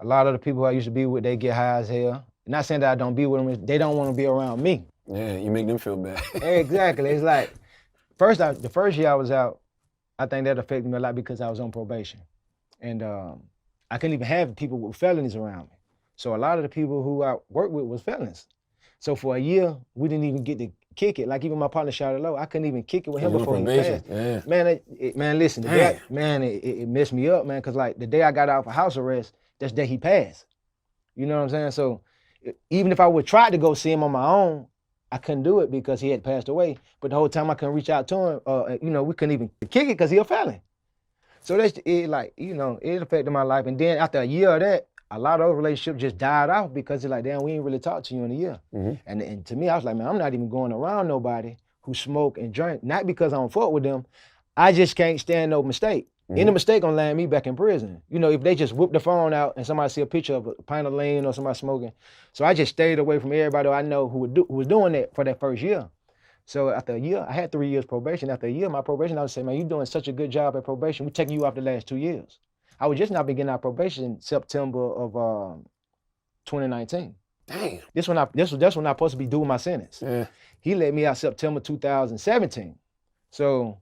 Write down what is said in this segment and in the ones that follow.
A lot of the people I used to be with, they get high as hell. Not saying that I don't be with them, they don't want to be around me. Yeah, you make them feel bad. Exactly. It's like, the first year I was out, I think that affected me a lot because I was on probation. And I couldn't even have people with felonies around me. So a lot of the people who I worked with was felons. So for a year, we didn't even get to kick it. Like even my partner Charlamagne, I couldn't even kick it with him before he passed. Yeah. Man, listen, it messed me up, man, because like the day I got out for house arrest, that's the day he passed. You know what I'm saying? So even if I would try to go see him on my own, I couldn't do it because he had passed away. But the whole time I couldn't reach out to him, we couldn't even kick it because he a felon. So that's it, like, it affected my life. And then after a year of that, a lot of those relationships just died off because it's like, damn, we ain't really talked to you in a year. Mm-hmm. And to me, I was like, man, I'm not even going around nobody who smoke and drink, not because I don't fuck with them. I just can't stand no mistake. Mm-hmm. Any mistake gonna land me back in prison. If they just whoop the phone out and somebody see a picture of a pint of lean or somebody smoking. So I just stayed away from everybody I know who was doing that for that first year. So after a year, I had 3 years probation. After a year, my probation, I would say, man, you're doing such a good job at probation. We're taking you off the last 2 years. I would just not be getting out probation in September of 2019. Damn. That's when I supposed to be doing my sentence. Yeah. He let me out September 2017. So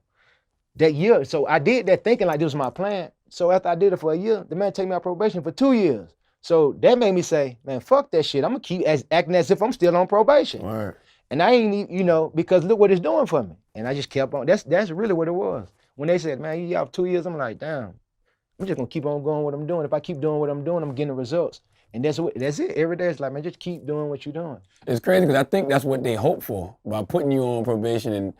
that year, so I did that thinking like this was my plan. So after I did it for a year, the man take me out probation for 2 years. So that made me say, man, fuck that shit. I'm gonna keep acting as if I'm still on probation. Right. And I ain't, because look what it's doing for me. And I just kept on. That's really what it was. When they said, man, you out 2 years, I'm like, damn, I'm just gonna keep on going what I'm doing. If I keep doing what I'm doing, I'm getting the results. And that's it. Every day it's like, man, just keep doing what you're doing. It's crazy because I think that's what they hope for by putting you on probation and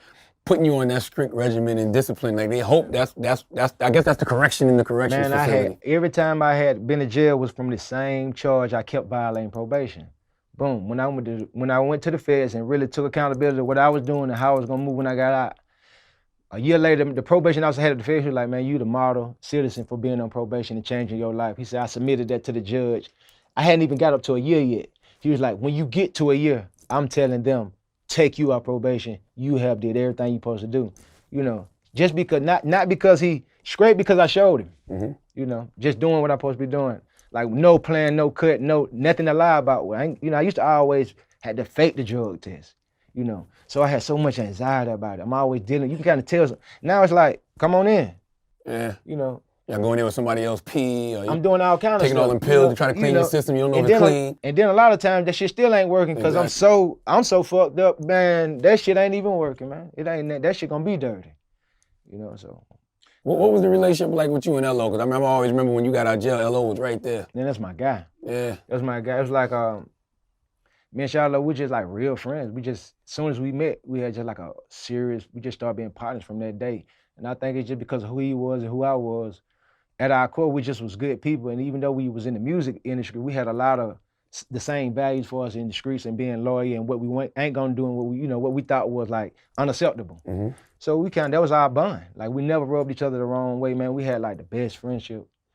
putting you on that strict regimen and discipline. Like they hope that's I guess that's the correction in the corrections facility. Every time I had been to jail was from the same charge. I kept violating probation. Boom. When I went to the feds and really took accountability of what I was doing and how I was gonna move when I got out, a year later, the probation officer had at the feds, he was like, man, you the model citizen for being on probation and changing your life. He said, I submitted that to the judge. I hadn't even got up to a year yet. He was like, when you get to a year, I'm telling them, take you out probation. You have did everything you're supposed to do. Just because, not because he scraped, because I showed him. Mm-hmm. Just doing what I'm supposed to be doing. Like no plan, no cut, nothing to lie about. I used to always had to fake the drug test, So I had so much anxiety about it. I'm always dealing, you can kind of tell. Now it's like, come on in. Yeah. Y'all going in with somebody else pee, or I'm doing all kinds of stuff. Taking all them pills to try to clean your system, you don't know if it's clean. And then a lot of times that shit still ain't working because exactly. I'm so fucked up, man, that shit ain't even working, man. It ain't, that shit gonna be dirty. So. What was the relationship like with you and LO? Because I always remember when you got out of jail, LO was right there. Then that's my guy. Yeah. That's my guy. It was like, me and Charlotte, we just like real friends. As soon as we met, we had just like we just started being partners from that day. And I think it's just because of who he was and who I was. At our core, we just was good people. And even though we was in the music industry, we had a lot of the same values for us in the streets and being loyal and what we ain't gonna do and what we thought was like unacceptable. Mm-hmm. So that was our bond. Like we never rubbed each other the wrong way, man. We had like the best friendship.